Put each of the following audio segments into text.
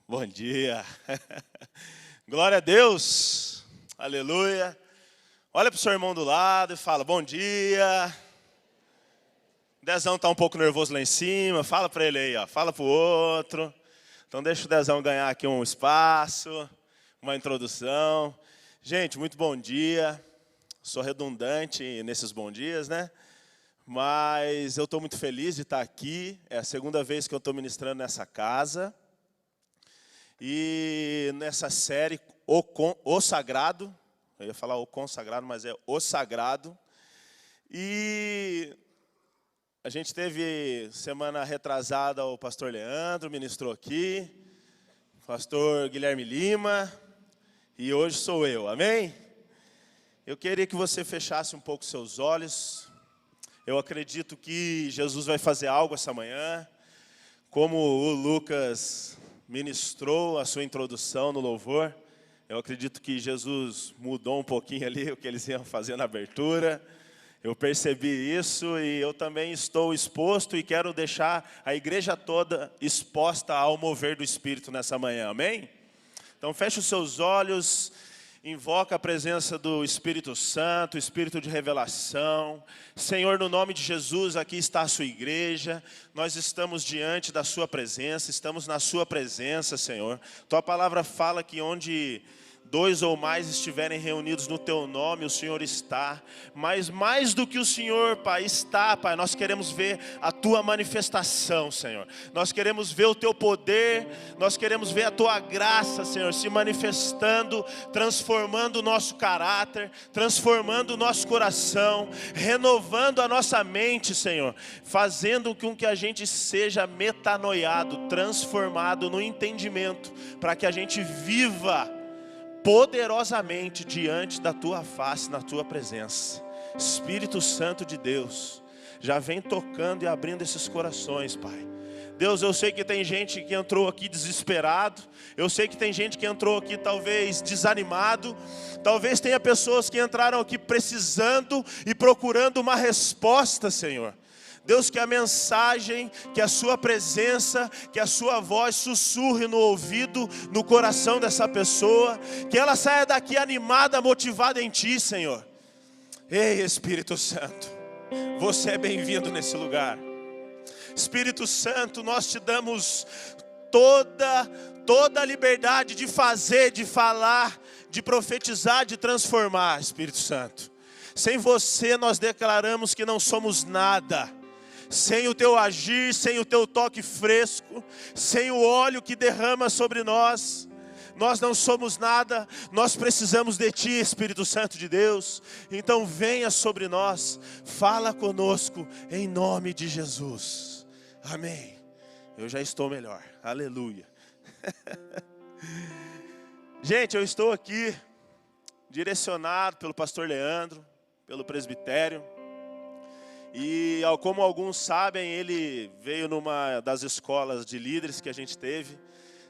Bom dia. Glória a Deus. Aleluia. Olha para o seu irmão do lado e fala, bom dia. Dezão está um pouco nervoso lá em cima. Fala para ele aí, ó. Fala para o outro. Então deixa o Dezão ganhar aqui um espaço, uma introdução. Gente, muito bom dia. Sou redundante nesses bons dias, né? Mas eu estou muito feliz de estar aqui. É a segunda vez que eu estou ministrando nessa casa. E nessa série, O Sagrado, eu ia falar O Consagrado, mas é O Sagrado. E a gente teve semana retrasada o pastor Leandro, ministrou aqui, o pastor Guilherme Lima, e hoje sou eu, amém? Eu queria que você fechasse um pouco seus olhos. Eu acredito que Jesus vai fazer algo essa manhã, como o Lucas ministrou a sua introdução no louvor. Eu acredito que Jesus mudou um pouquinho ali o que eles iam fazer na abertura. Eu percebi isso e eu também estou exposto e quero deixar a igreja toda exposta ao mover do Espírito nessa manhã, amém? Então feche os seus olhos, invoca a presença do Espírito Santo, Espírito de revelação. Senhor, no nome de Jesus, aqui está a sua igreja. Nós estamos diante da sua presença, estamos na sua presença, Senhor. Tua palavra fala que onde dois ou mais estiverem reunidos no teu nome, o Senhor está. Mas mais do que o Senhor, Pai, está, Pai, nós queremos ver a tua manifestação, Senhor. Nós queremos ver o teu poder, nós queremos ver a tua graça, Senhor, se manifestando, transformando o nosso caráter, transformando o nosso coração, renovando a nossa mente, Senhor, fazendo com que a gente seja metanoiado, transformado no entendimento, para que a gente viva poderosamente diante da tua face, na tua presença. Espírito Santo de Deus, já vem tocando e abrindo esses corações, Pai. Deus, eu sei que tem gente que entrou aqui desesperado, eu sei que tem gente que entrou aqui talvez desanimado, talvez tenha pessoas que entraram aqui precisando e procurando uma resposta, Senhor. Deus, que a mensagem, que a sua presença, que a sua voz sussurre no ouvido, no coração dessa pessoa, que ela saia daqui animada, motivada em Ti, Senhor. Ei, Espírito Santo, você é bem-vindo nesse lugar. Espírito Santo, nós te damos toda a liberdade de fazer, de falar, de profetizar, de transformar, Espírito Santo. Sem você nós declaramos que não somos nada. Sem o teu agir, sem o teu toque fresco, sem o óleo que derrama sobre nós, nós não somos nada. Nós precisamos de Ti, Espírito Santo de Deus. Então venha sobre nós, fala conosco em nome de Jesus, amém. Eu já estou melhor, aleluia. Gente, eu estou aqui direcionado pelo pastor Leandro, pelo presbitério. E como alguns sabem, ele veio numa das escolas de líderes que a gente teve.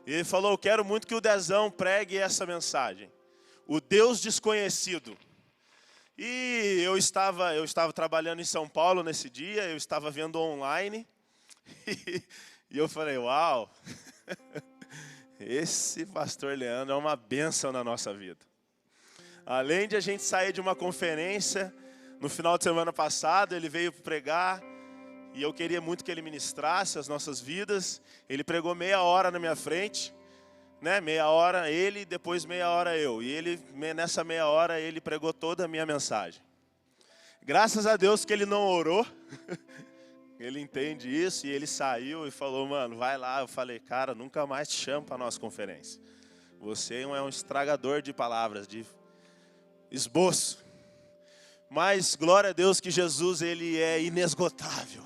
E ele falou, eu quero muito que o Dezão pregue essa mensagem. O Deus desconhecido. E eu estava trabalhando em São Paulo nesse dia, eu estava vendo online. E eu falei, uau, esse pastor Leandro é uma bênção na nossa vida. Além de a gente sair de uma conferência, no final de semana passado, ele veio pregar e eu queria muito que ele ministrasse as nossas vidas. Ele pregou meia hora na minha frente, né? Meia hora ele, depois meia hora eu. E ele, nessa meia hora, ele pregou toda a minha mensagem. Graças a Deus que ele não orou. Ele entende isso e ele saiu e falou, mano, vai lá. Eu falei, cara, nunca mais te chamo para a nossa conferência. Você é um estragador de palavras, de esboço. Mas glória a Deus que Jesus, ele é inesgotável.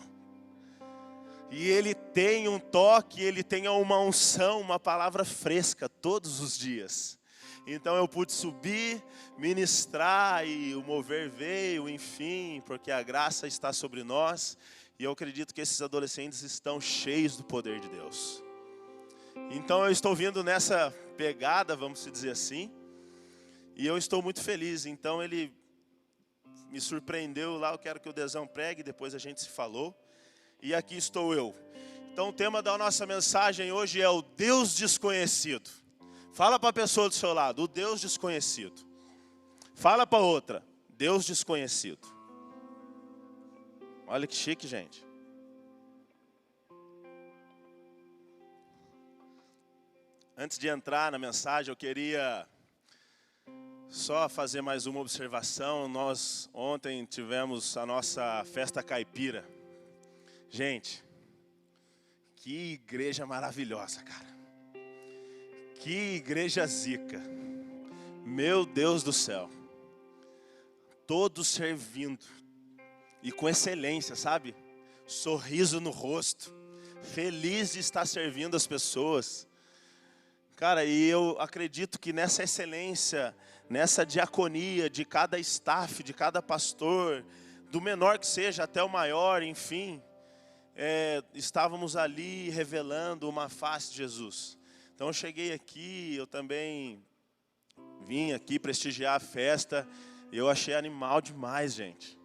E ele tem um toque, ele tem uma unção, uma palavra fresca todos os dias. Então eu pude subir, ministrar e o mover veio, enfim, porque a graça está sobre nós. E eu acredito que esses adolescentes estão cheios do poder de Deus. Então eu estou vindo nessa pegada, vamos dizer assim. E eu estou muito feliz, então ele me surpreendeu lá, eu quero que o Dezão pregue, depois a gente se falou. E aqui estou eu. Então o tema da nossa mensagem hoje é o Deus desconhecido. Fala para a pessoa do seu lado, o Deus desconhecido. Fala para outra, Deus desconhecido. Olha que chique, gente. Antes de entrar na mensagem, eu queria só fazer mais uma observação. Nós ontem tivemos a nossa festa caipira. Gente, que igreja maravilhosa, cara. Que igreja zica. Meu Deus do céu. Todos servindo. E com excelência, sabe? Sorriso no rosto. Feliz de estar servindo as pessoas. Cara, e eu acredito que nessa excelência, nessa diaconia de cada staff, de cada pastor, do menor que seja até o maior, enfim, estávamos ali revelando uma face de Jesus. Então eu cheguei aqui, eu também vim aqui prestigiar a festa, e eu achei animal demais, gente.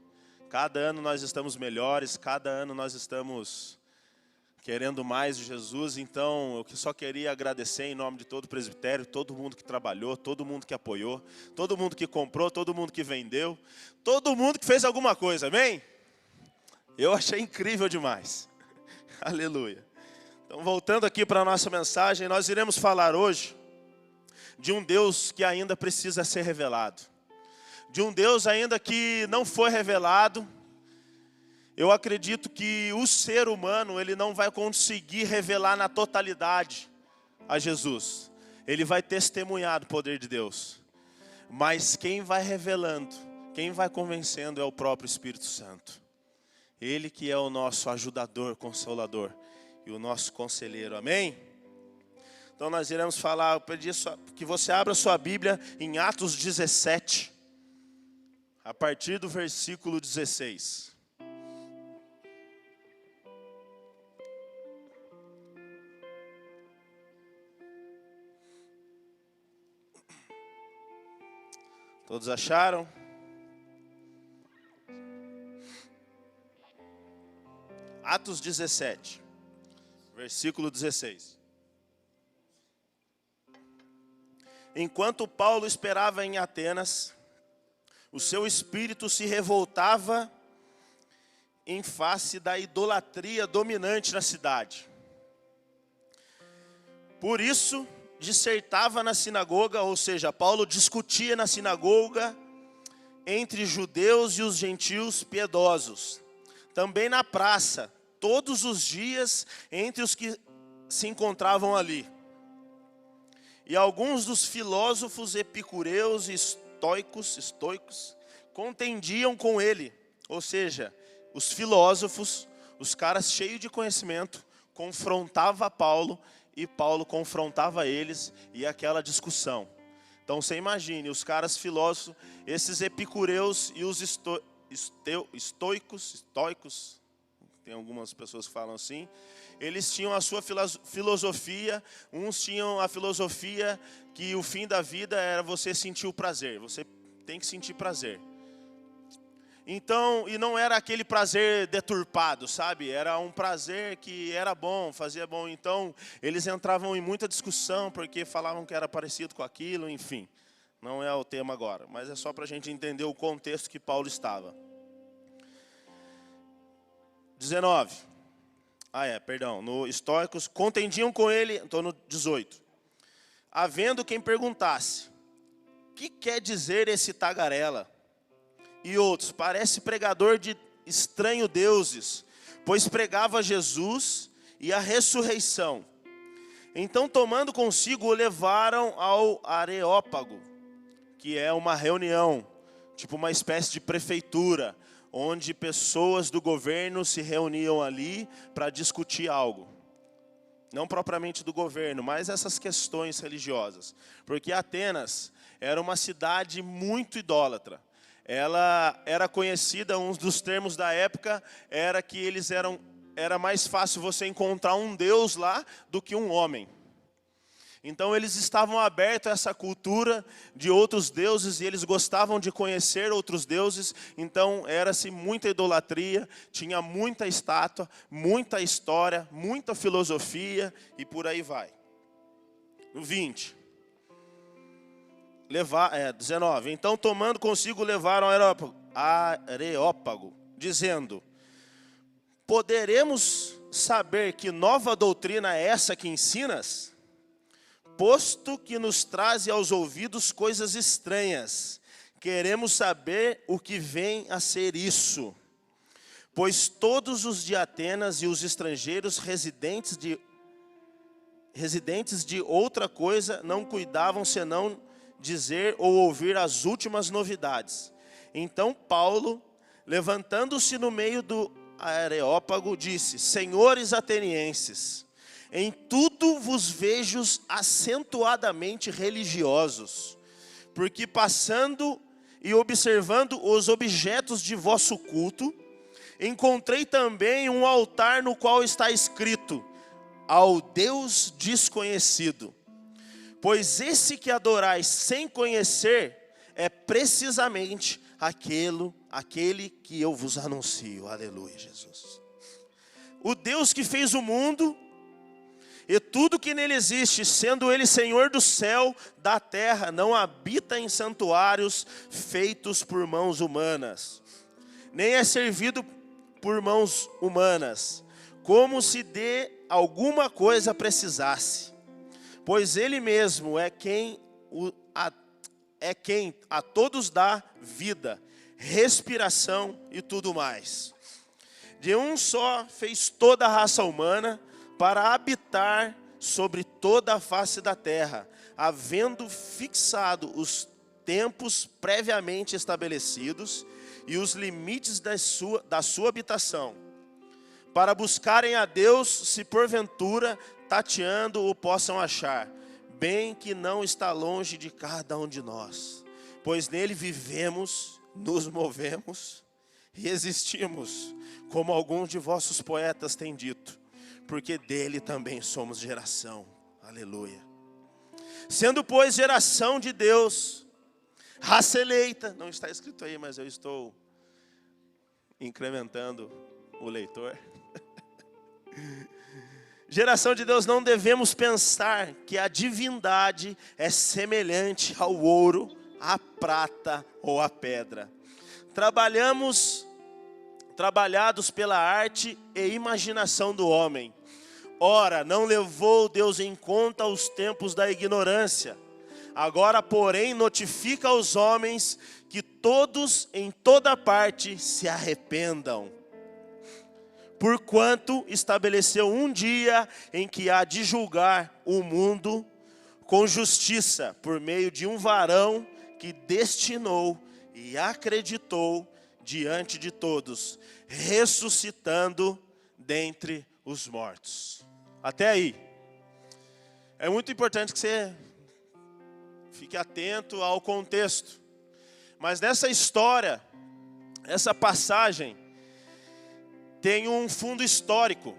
Cada ano nós estamos melhores, cada ano nós estamos querendo mais de Jesus. Então eu só queria agradecer em nome de todo o presbitério, todo mundo que trabalhou, todo mundo que apoiou, todo mundo que comprou, todo mundo que vendeu, todo mundo que fez alguma coisa, amém? Eu achei incrível demais. Aleluia. Então, voltando aqui para a nossa mensagem, nós iremos falar hoje de um Deus que ainda precisa ser revelado. De um Deus ainda que não foi revelado. Eu acredito que o ser humano, ele não vai conseguir revelar na totalidade a Jesus. Ele vai testemunhar do poder de Deus. Mas quem vai revelando, quem vai convencendo é o próprio Espírito Santo. Ele que é o nosso ajudador, consolador e o nosso conselheiro, amém? Então nós iremos falar, eu pedi que você abra sua Bíblia em Atos 17, a partir do versículo 16. Todos acharam? Atos 17, versículo 16. Enquanto Paulo esperava em Atenas, o seu espírito se revoltava em face da idolatria dominante na cidade. Por isso, dissertava na sinagoga, ou seja, Paulo discutia na sinagoga entre judeus e os gentios piedosos. Também na praça, todos os dias, entre os que se encontravam ali. E alguns dos filósofos epicureus e estoicos contendiam com ele. Ou seja, os filósofos, os caras cheios de conhecimento, confrontavam Paulo e Paulo confrontava eles e aquela discussão. Então você imagine, os caras filósofos, esses epicureus e os estoicos, tem algumas pessoas que falam assim, eles tinham a sua filosofia, uns tinham a filosofia que o fim da vida era você sentir o prazer, você tem que sentir prazer. Então, e não era aquele prazer deturpado, sabe? Era um prazer que era bom, fazia bom. Então, eles entravam em muita discussão, porque falavam que era parecido com aquilo, enfim. Não é o tema agora, mas é só para a gente entender o contexto que Paulo estava. 19. No estoicos, contendiam com ele, estou no 18. Havendo quem perguntasse, que quer dizer esse tagarela? E outros, parece pregador de estranho deuses, pois pregava Jesus e a ressurreição. Então, tomando consigo, o levaram ao Areópago, que é uma reunião, tipo uma espécie de prefeitura, onde pessoas do governo se reuniam ali para discutir algo. Não propriamente do governo, mas essas questões religiosas. Porque Atenas era uma cidade muito idólatra. Ela era conhecida, um dos termos da época, era que era mais fácil você encontrar um deus lá do que um homem. Então eles estavam abertos a essa cultura de outros deuses e eles gostavam de conhecer outros deuses. Então era-se muita idolatria, tinha muita estátua, muita história, muita filosofia e por aí vai. No 20. 19. Então tomando consigo levaram Areópago, dizendo: poderemos saber que nova doutrina é essa que ensinas? Posto que nos traze aos ouvidos coisas estranhas, queremos saber o que vem a ser isso. Pois todos os de Atenas e os estrangeiros residentes de outra coisa não cuidavam senão dizer ou ouvir as últimas novidades. Então Paulo, levantando-se no meio do Areópago, disse: senhores atenienses, em tudo vos vejo acentuadamente religiosos, porque passando e observando os objetos de vosso culto, encontrei também um altar no qual está escrito: ao Deus desconhecido. Pois esse que adorais sem conhecer é precisamente aquele que eu vos anuncio. Aleluia, Jesus. O Deus que fez o mundo e tudo que nele existe, sendo ele Senhor do céu, da terra, não habita em santuários feitos por mãos humanas, nem é servido por mãos humanas, como se de alguma coisa precisasse. Pois ele mesmo é quem a todos dá vida, respiração e tudo mais. De um só fez toda a raça humana para habitar sobre toda a face da terra, havendo fixado os tempos previamente estabelecidos e os limites da sua habitação, para buscarem a Deus, se porventura tateando o possam achar, bem que não está longe de cada um de nós, pois nele vivemos, nos movemos e existimos, como alguns de vossos poetas têm dito, porque dele também somos geração. Aleluia. Sendo, pois, geração de Deus, raça eleita, não está escrito aí, mas eu estou incrementando o leitor. Geração de Deus, não devemos pensar que a divindade é semelhante ao ouro, à prata ou à pedra. Trabalhados pela arte e imaginação do homem. Ora, não levou Deus em conta os tempos da ignorância. Agora, porém, notifica aos homens que todos, em toda parte, se arrependam. Porquanto estabeleceu um dia em que há de julgar o mundo com justiça, por meio de um varão que destinou e acreditou diante de todos, ressuscitando dentre os mortos. Até aí. É muito importante que você fique atento ao contexto. Mas nessa história, essa passagem tem um fundo histórico.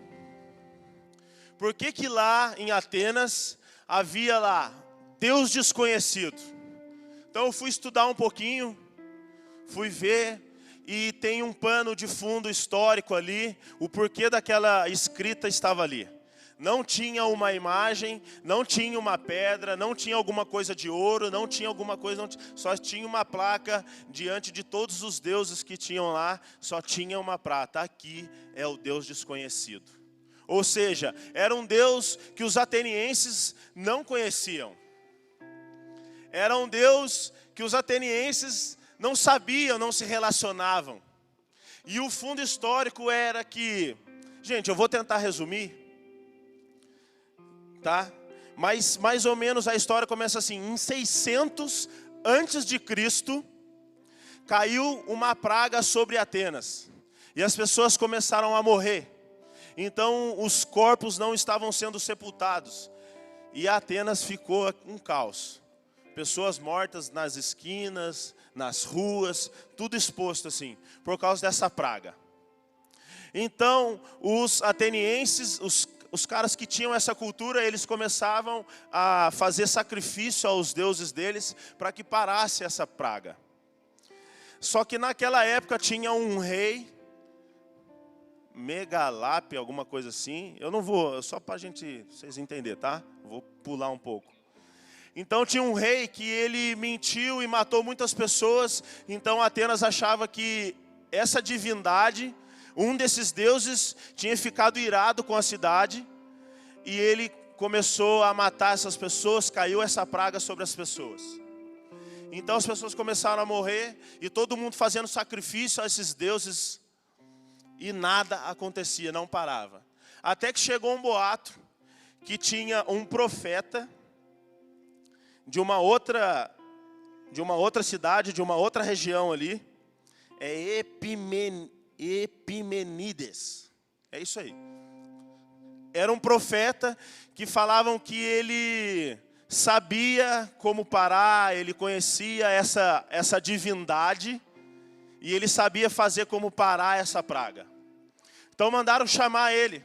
Por que lá em Atenas havia lá Deus desconhecido? Então eu fui estudar um pouquinho, fui ver, e tem um pano de fundo histórico ali, o porquê daquela escrita estava ali. Não tinha uma imagem, não tinha uma pedra, não tinha alguma coisa de ouro, não tinha alguma coisa, só tinha uma placa diante de todos os deuses que tinham lá, só tinha uma prata. Aqui é o Deus desconhecido. Ou seja, era um Deus que os atenienses não conheciam. Era um Deus que os atenienses não sabiam, não se relacionavam. E o fundo histórico era que, gente, eu vou tentar resumir, tá? Mas mais ou menos a história começa assim: em 600 antes de Cristo, caiu uma praga sobre Atenas. E as pessoas começaram a morrer. Então os corpos não estavam sendo sepultados. E Atenas ficou um caos. Pessoas mortas nas esquinas, nas ruas, tudo exposto assim, por causa dessa praga. Então os atenienses, os caras que tinham essa cultura, eles começavam a fazer sacrifício aos deuses deles para que parasse essa praga. Só que naquela época tinha um rei, Megalápia, alguma coisa assim. Eu não vou, só para vocês entenderem, tá? Vou pular um pouco. Então tinha um rei que ele mentiu e matou muitas pessoas. Então Atenas achava que essa divindade, um desses deuses, tinha ficado irado com a cidade. E ele começou a matar essas pessoas, caiu essa praga sobre as pessoas. Então as pessoas começaram a morrer e todo mundo fazendo sacrifício a esses deuses. E nada acontecia, não parava. Até que chegou um boato que tinha um profeta de uma outra cidade, de uma outra região ali. É Epimenides. É isso aí. Era um profeta que falavam que ele sabia como parar, ele conhecia essa divindade e ele sabia fazer como parar essa praga. Então mandaram chamar ele.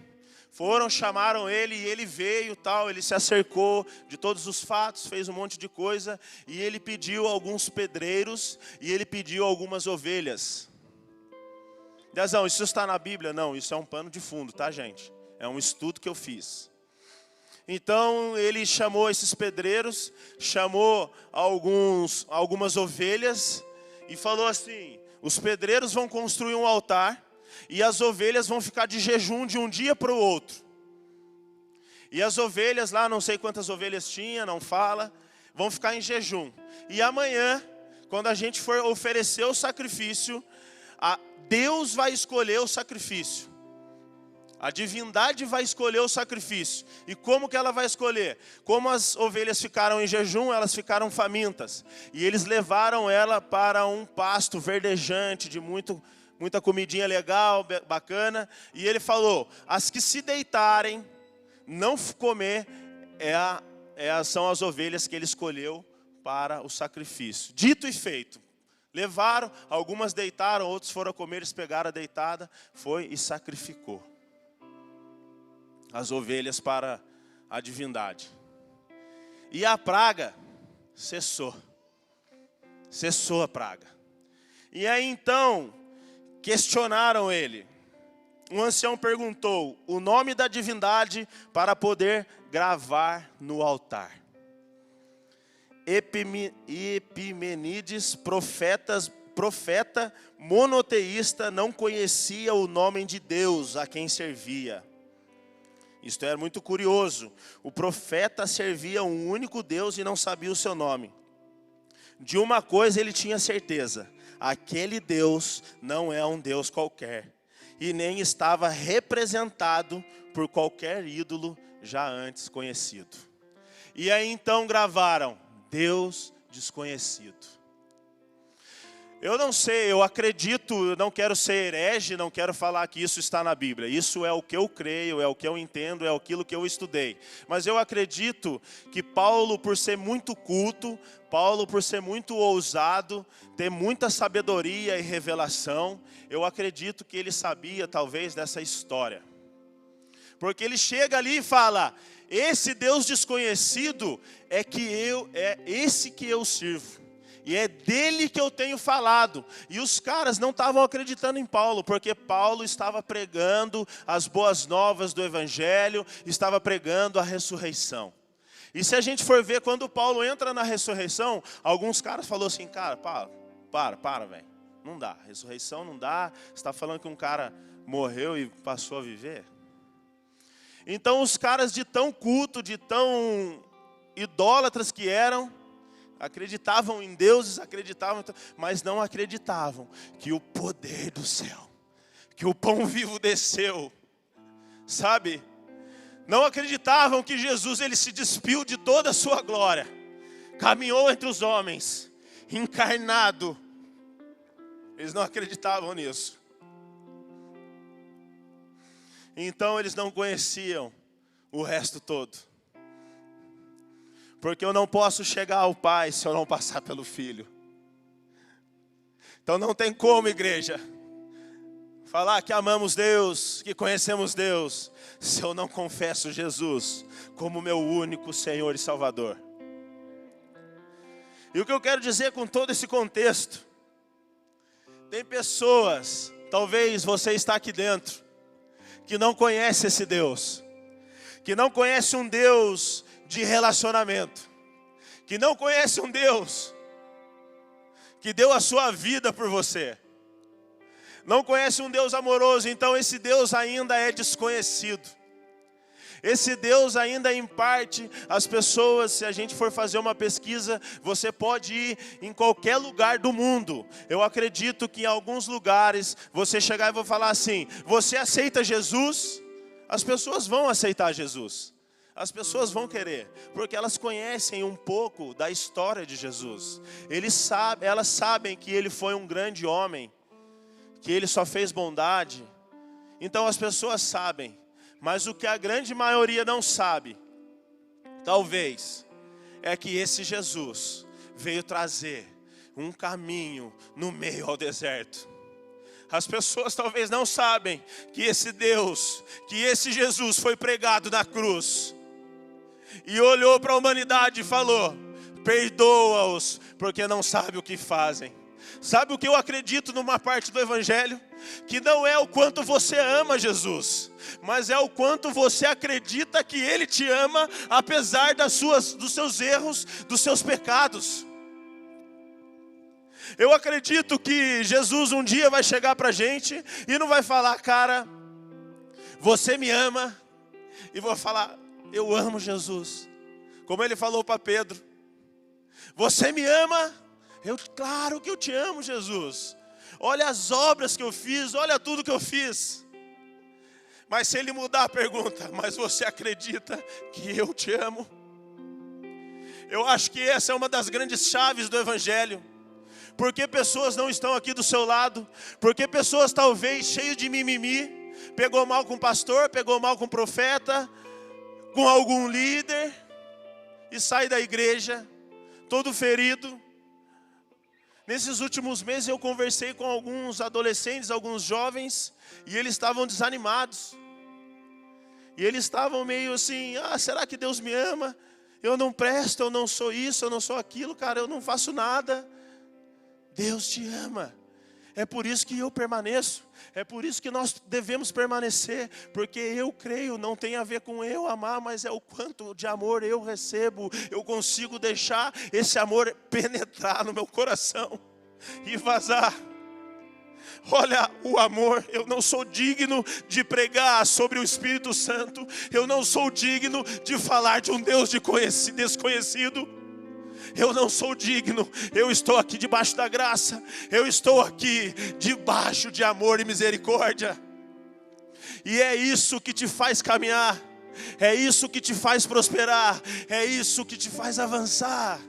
Chamaram ele e ele veio, tal, ele se acercou de todos os fatos, fez um monte de coisa e ele pediu alguns pedreiros e ele pediu algumas ovelhas. Dezão, isso está na Bíblia? Não, isso é um pano de fundo, tá, gente? É um estudo que eu fiz. Então ele chamou esses pedreiros, chamou algumas ovelhas e falou assim: os pedreiros vão construir um altar e as ovelhas vão ficar de jejum de um dia para o outro. E as ovelhas lá, não sei quantas ovelhas tinha, não fala, vão ficar em jejum. E amanhã, quando a gente for oferecer o sacrifício, Deus vai escolher o sacrifício. A divindade vai escolher o sacrifício. E como que ela vai escolher? Como as ovelhas ficaram em jejum, elas ficaram famintas. E eles levaram ela para um pasto verdejante, de muita comidinha legal, bacana. E ele falou: as que se deitarem, não comer, são as ovelhas que ele escolheu para o sacrifício. Dito e feito. Levaram, algumas deitaram, outros foram comer, eles pegaram a deitada, foi e sacrificou as ovelhas para a divindade. E a praga cessou. Cessou a praga. E aí então, questionaram ele. Um ancião perguntou o nome da divindade para poder gravar no altar. Epimenides, profeta monoteísta, não conhecia o nome de Deus a quem servia. Isto era muito curioso. O profeta servia um único Deus e não sabia o seu nome. De uma coisa ele tinha certeza: aquele Deus não é um Deus qualquer. E nem estava representado por qualquer ídolo já antes conhecido. E aí então gravaram: Deus desconhecido. Eu não sei, eu acredito, eu não quero ser herege, não quero falar que isso está na Bíblia. Isso é o que eu creio, é o que eu entendo, é aquilo que eu estudei. Mas eu acredito que Paulo, por ser muito culto, Paulo, por ser muito ousado, ter muita sabedoria e revelação, eu acredito que ele sabia talvez dessa história. Porque ele chega ali e fala: esse Deus desconhecido é esse que eu sirvo. E é dele que eu tenho falado. E os caras não estavam acreditando em Paulo, porque Paulo estava pregando as boas novas do Evangelho, estava pregando a ressurreição. E se a gente for ver, quando Paulo entra na ressurreição, alguns caras falaram assim: cara, para, velho. Não dá, ressurreição não dá. Você está falando que um cara morreu e passou a viver? Então os caras de tão culto, de tão idólatras que eram, acreditavam em deuses, mas não acreditavam que o poder do céu, que o pão vivo desceu, sabe? Não acreditavam que Jesus, ele se despiu de toda a sua glória, caminhou entre os homens, encarnado. Eles não acreditavam nisso. Então eles não conheciam o resto todo. Porque eu não posso chegar ao Pai se eu não passar pelo Filho. Então não tem como, igreja, falar que amamos Deus, que conhecemos Deus, se eu não confesso Jesus como meu único Senhor e Salvador? E o que eu quero dizer com todo esse contexto, tem pessoas, talvez você está aqui dentro, que não conhece esse Deus, que não conhece um Deus de relacionamento, que não conhece um Deus que deu a sua vida por você, não conhece um Deus amoroso. Então esse Deus ainda é desconhecido. Esse Deus ainda em parte, as pessoas, se a gente for fazer uma pesquisa, você pode ir em qualquer lugar do mundo. Eu acredito que em alguns lugares, você chegar e vou falar assim, você aceita Jesus? As pessoas vão aceitar Jesus. As pessoas vão querer, porque elas conhecem um pouco da história de Jesus. Elas sabem que Ele foi um grande homem, que Ele só fez bondade. Então as pessoas sabem. Mas o que a grande maioria não sabe, talvez, é que esse Jesus veio trazer um caminho no meio ao deserto. As pessoas talvez não sabem que esse Deus, que esse Jesus foi pregado na cruz. E olhou para a humanidade e falou, perdoa-os, porque não sabem o que fazem. Sabe o que eu acredito numa parte do Evangelho? Que não é o quanto você ama Jesus, mas é o quanto você acredita que Ele te ama, apesar dos seus erros, dos seus pecados. Eu acredito que Jesus um dia vai chegar para a gente e não vai falar, cara, você me ama, e vou falar, eu amo Jesus. Como Ele falou para Pedro, você me ama? Claro que eu te amo, Jesus. Olha as obras que eu fiz, olha tudo que eu fiz. Mas se Ele mudar a pergunta, mas você acredita que eu te amo? Eu acho que essa é uma das grandes chaves do Evangelho. Porque pessoas não estão aqui do seu lado, porque pessoas talvez cheias de mimimi, pegou mal com o pastor, pegou mal com o profeta, com algum líder, e sai da igreja, todo ferido. Nesses últimos meses eu conversei com alguns adolescentes, alguns jovens, e eles estavam desanimados. E eles estavam meio assim, será que Deus me ama? Eu não presto, eu não sou isso, eu não sou aquilo, cara, eu não faço nada. Deus te ama. É por isso que eu permaneço. É por isso que nós devemos permanecer. Porque eu creio, não tem a ver com eu amar, mas é o quanto de amor eu recebo. Eu consigo deixar esse amor penetrar no meu coração e vazar. Olha o amor, eu não sou digno de pregar sobre o Espírito Santo. Eu não sou digno de falar de um Deus desconhecido. Eu não sou digno, eu estou aqui debaixo da graça, eu estou aqui debaixo de amor e misericórdia. E é isso que te faz caminhar, é isso que te faz prosperar, é isso que te faz avançar.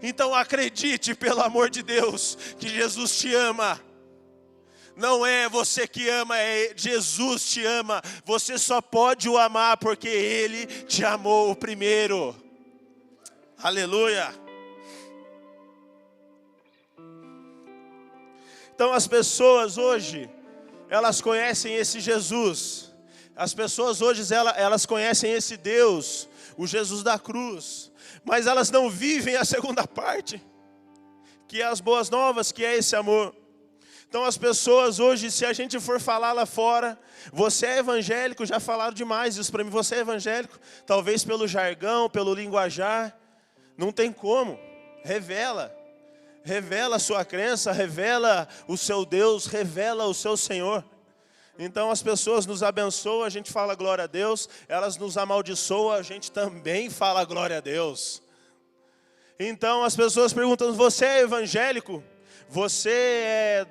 Então acredite, pelo amor de Deus, que Jesus te ama. Não é você que ama, é Jesus te ama. Você só pode o amar porque Ele te amou primeiro. Aleluia. Então as pessoas hoje, elas conhecem esse Jesus. As pessoas hoje, elas conhecem esse Deus, o Jesus da cruz. Mas elas não vivem a segunda parte, que é as boas novas, que é esse amor. Então as pessoas hoje, se a gente for falar lá fora, você é evangélico, já falaram demais isso para mim, você é evangélico, talvez pelo jargão, pelo linguajar. Não tem como, revela a sua crença, revela o seu Deus, revela o seu Senhor. Então as pessoas nos abençoam, a gente fala glória a Deus, elas nos amaldiçoam, a gente também fala glória a Deus. Então as pessoas perguntam, você é evangélico? Você é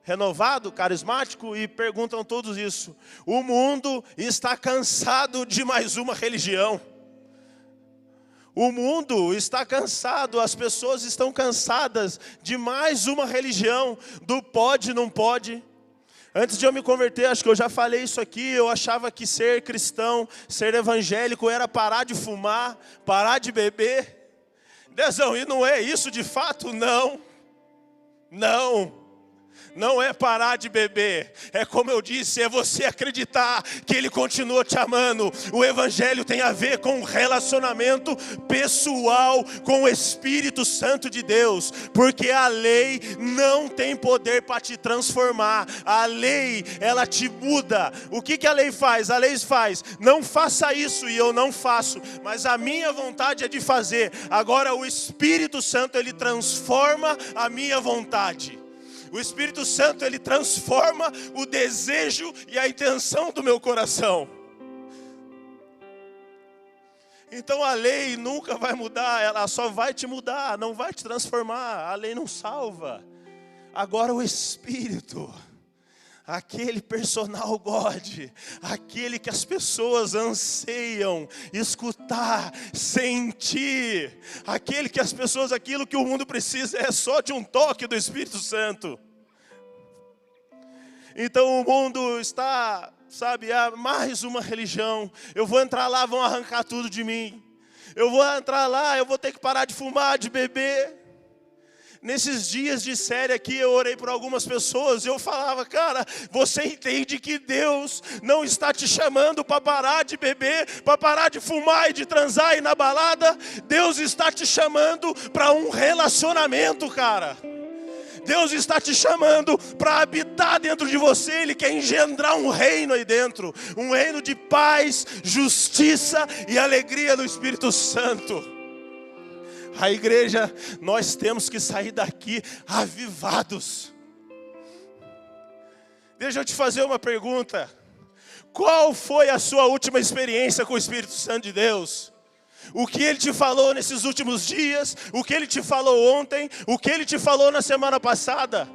renovado, carismático? E perguntam todos isso. O mundo está cansado de mais uma religião. O mundo está cansado, as pessoas estão cansadas de mais uma religião, do pode, não pode. Antes de eu me converter, acho que eu já falei isso aqui, eu achava que ser cristão, ser evangélico era parar de fumar, parar de beber. Dezão, e não é isso de fato? Não, não. Não é parar de beber, é como eu disse, é você acreditar que Ele continua te amando. O Evangelho tem a ver com um relacionamento pessoal com o Espírito Santo de Deus, porque a lei não tem poder para te transformar. A lei, ela te muda. O que a lei faz? A lei faz, não faça isso, e eu não faço, mas a minha vontade é de fazer. Agora o Espírito Santo, Ele transforma a minha vontade. O Espírito Santo, Ele transforma o desejo e a intenção do meu coração. Então a lei nunca vai mudar, ela só vai te mudar, não vai te transformar. A lei não salva. Agora o Espírito, aquele personal God, aquele que as pessoas anseiam escutar, sentir, aquele que as pessoas, aquilo que o mundo precisa é só de um toque do Espírito Santo. Então o mundo está, sabe, mais uma religião. Eu vou entrar lá, vão arrancar tudo de mim. Eu vou entrar lá, eu vou ter que parar de fumar, de beber. Nesses dias de série aqui, eu orei por algumas pessoas, eu falava, cara, você entende que Deus não está te chamando para parar de beber, para parar de fumar e de transar e ir na balada? Deus está te chamando para um relacionamento, cara. Deus está te chamando para habitar dentro de você. Ele quer engendrar um reino aí dentro, um reino de paz, justiça e alegria do Espírito Santo. A igreja, nós temos que sair daqui avivados. Deixa eu te fazer uma pergunta. Qual foi a sua última experiência com o Espírito Santo de Deus? O que Ele te falou nesses últimos dias? O que Ele te falou ontem? O que Ele te falou na semana passada?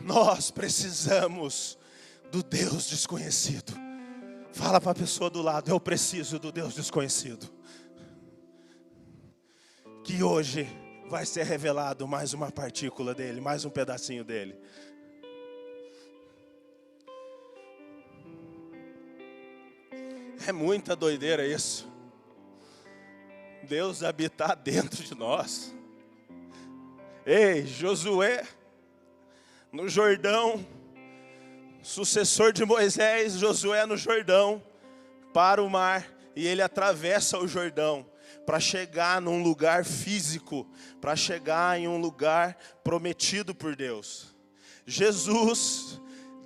Nós precisamos do Deus desconhecido. Fala para a pessoa do lado, eu preciso do Deus desconhecido. Que hoje vai ser revelado mais uma partícula dele, mais um pedacinho dele. É muita doideira isso. Deus habitar dentro de nós. Ei, Josué, no Jordão, sucessor de Moisés, Josué no Jordão, para o mar, e ele atravessa o Jordão para chegar num lugar físico, para chegar em um lugar prometido por Deus. Jesus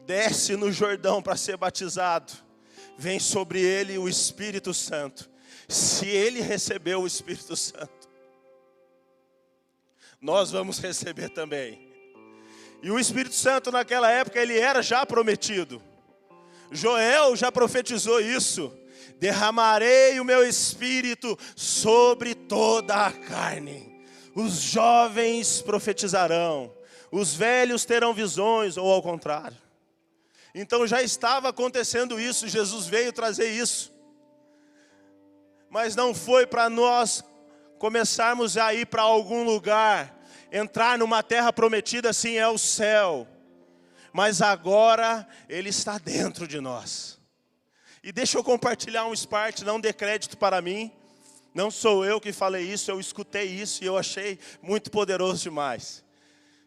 desce no Jordão para ser batizado, vem sobre ele o Espírito Santo. Se ele recebeu o Espírito Santo, nós vamos receber também. E o Espírito Santo naquela época ele era já prometido. Joel já profetizou isso. Derramarei o meu Espírito sobre toda a carne. Os jovens profetizarão. Os velhos terão visões, ou ao contrário. Então já estava acontecendo isso. Jesus veio trazer isso. Mas não foi para nós começarmos a ir para algum lugar. Entrar numa terra prometida, sim, é o céu. Mas agora Ele está dentro de nós. E deixa eu compartilhar um spark, não dê crédito para mim. Não sou eu que falei isso, eu escutei isso e eu achei muito poderoso demais.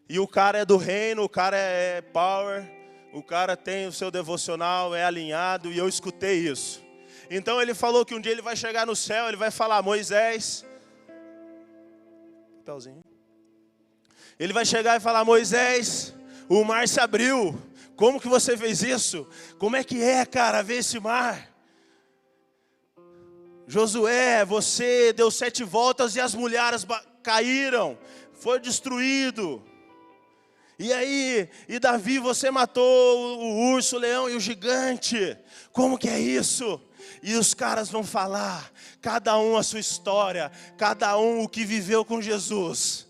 E o cara é do reino, o cara é power, o cara tem o seu devocional, é alinhado, e eu escutei isso. Então ele falou que um dia ele vai chegar no céu, ele vai falar, Moisés... Papelzinho. Ele vai chegar e falar, Moisés, o mar se abriu. Como que você fez isso? Como é que é, cara, ver esse mar? Josué, você deu 7 voltas e as mulheres caíram. Foi destruído. E aí, e Davi, você matou o urso, o leão e o gigante. Como que é isso? E os caras vão falar, cada um a sua história, cada um o que viveu com Jesus.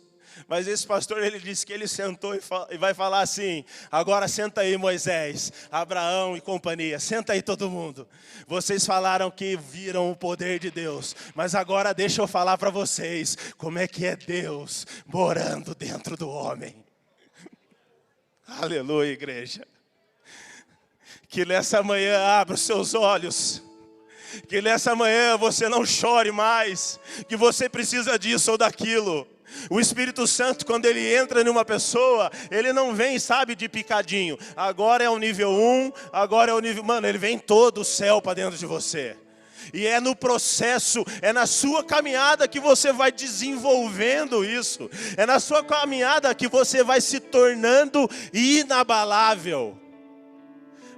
Mas esse pastor, ele disse que ele sentou e vai falar assim, agora senta aí Moisés, Abraão e companhia, senta aí todo mundo. Vocês falaram que viram o poder de Deus, mas agora deixa eu falar para vocês, como é que é Deus morando dentro do homem. Aleluia, igreja. Que nessa manhã abra os seus olhos. Que nessa manhã você não chore mais, que você precisa disso ou daquilo. O Espírito Santo, quando ele entra numa pessoa, ele não vem, sabe, de picadinho. Agora é o nível 1, agora é o nível... Mano, ele vem todo o céu para dentro de você. E é no processo, é na sua caminhada que você vai desenvolvendo isso. É na sua caminhada que você vai se tornando inabalável.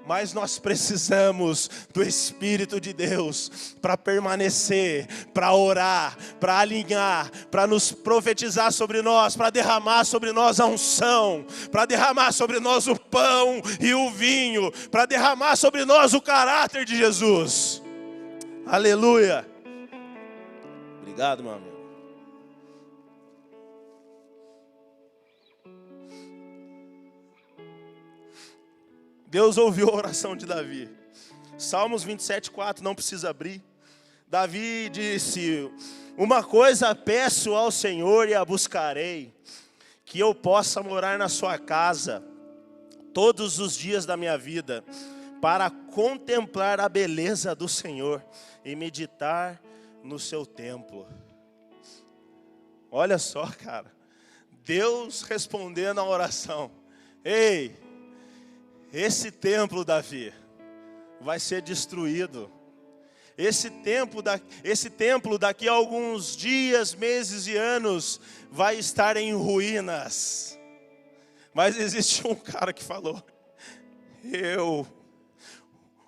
Mas nós precisamos do Espírito de Deus para permanecer, para orar, para alinhar, para nos profetizar sobre nós, para derramar sobre nós a unção, para derramar sobre nós o pão e o vinho, para derramar sobre nós o caráter de Jesus. Aleluia. Obrigado, meu amigo. Deus ouviu a oração de Davi. Salmos 27:4, não precisa abrir. Davi disse: uma coisa peço ao Senhor e a buscarei, que eu possa morar na sua casa todos os dias da minha vida, para contemplar a beleza do Senhor e meditar no seu templo. Olha só, cara, Deus respondendo a oração. Ei, esse templo, Davi, vai ser destruído. Esse templo daqui a alguns dias, meses e anos vai estar em ruínas. Mas existe um cara que falou: eu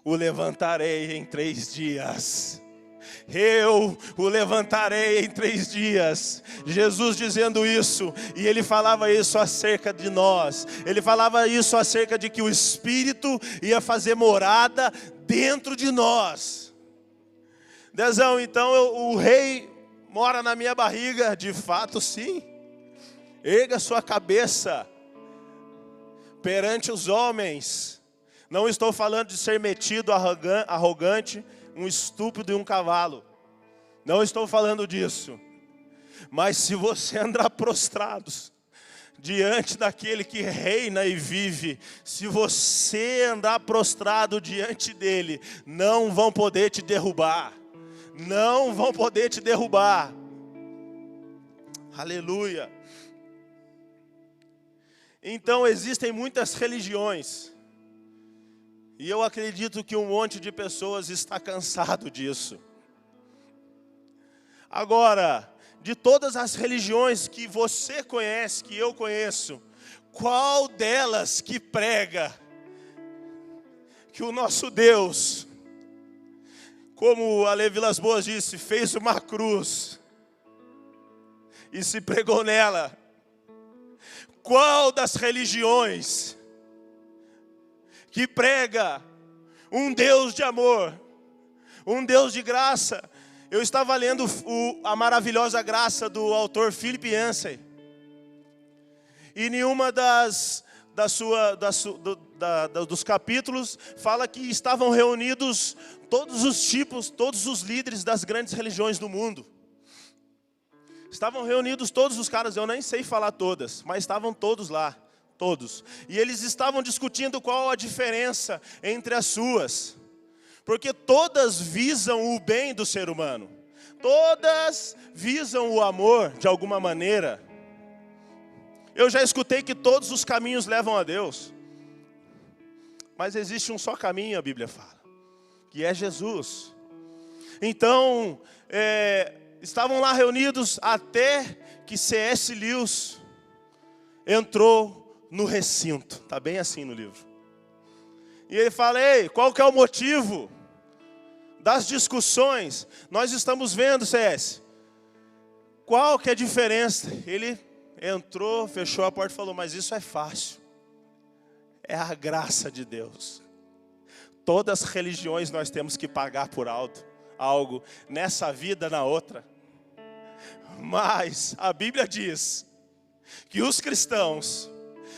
o levantarei em 3 dias. Eu o levantarei em 3 dias. Jesus dizendo isso, e ele falava isso acerca de nós. Ele falava isso acerca de que o Espírito ia fazer morada dentro de nós. Dezão, então o rei mora na minha barriga? De fato sim. Erga sua cabeça perante os homens. Não estou falando de ser metido, arrogante, um estúpido e um cavalo. Não estou falando disso. Mas se você andar prostrado diante daquele que reina e vive, se você andar prostrado diante dele, não vão poder te derrubar. Não vão poder te derrubar. Aleluia. Então existem muitas religiões. E eu acredito que um monte de pessoas está cansado disso. Agora, de todas as religiões que você conhece, que eu conheço, qual delas que prega que o nosso Deus, como a Levi Vilas Boas disse, fez uma cruz e se pregou nela? Qual das religiões que prega um Deus de amor, um Deus de graça? Eu estava lendo a maravilhosa graça do autor Philip Yancey. E em uma dos capítulos fala que estavam reunidos todos os tipos, todos os líderes das grandes religiões do mundo. Estavam reunidos todos os caras, eu nem sei falar todas, mas estavam todos lá. Todos. E eles estavam discutindo qual a diferença entre as suas. Porque todas visam o bem do ser humano. Todas visam o amor de alguma maneira. Eu já escutei que todos os caminhos levam a Deus. Mas existe um só caminho, a Bíblia fala, que é Jesus. Então, estavam lá reunidos até que C.S. Lewis entrou no recinto, está bem assim no livro. E ele fala: ei, qual que é o motivo das discussões? Nós estamos vendo, CS, qual que é a diferença? Ele entrou, fechou a porta e falou: mas isso é fácil. É a graça de Deus. Todas as religiões nós temos que pagar por algo, nessa vida, na outra. Mas a Bíblia diz que os cristãos,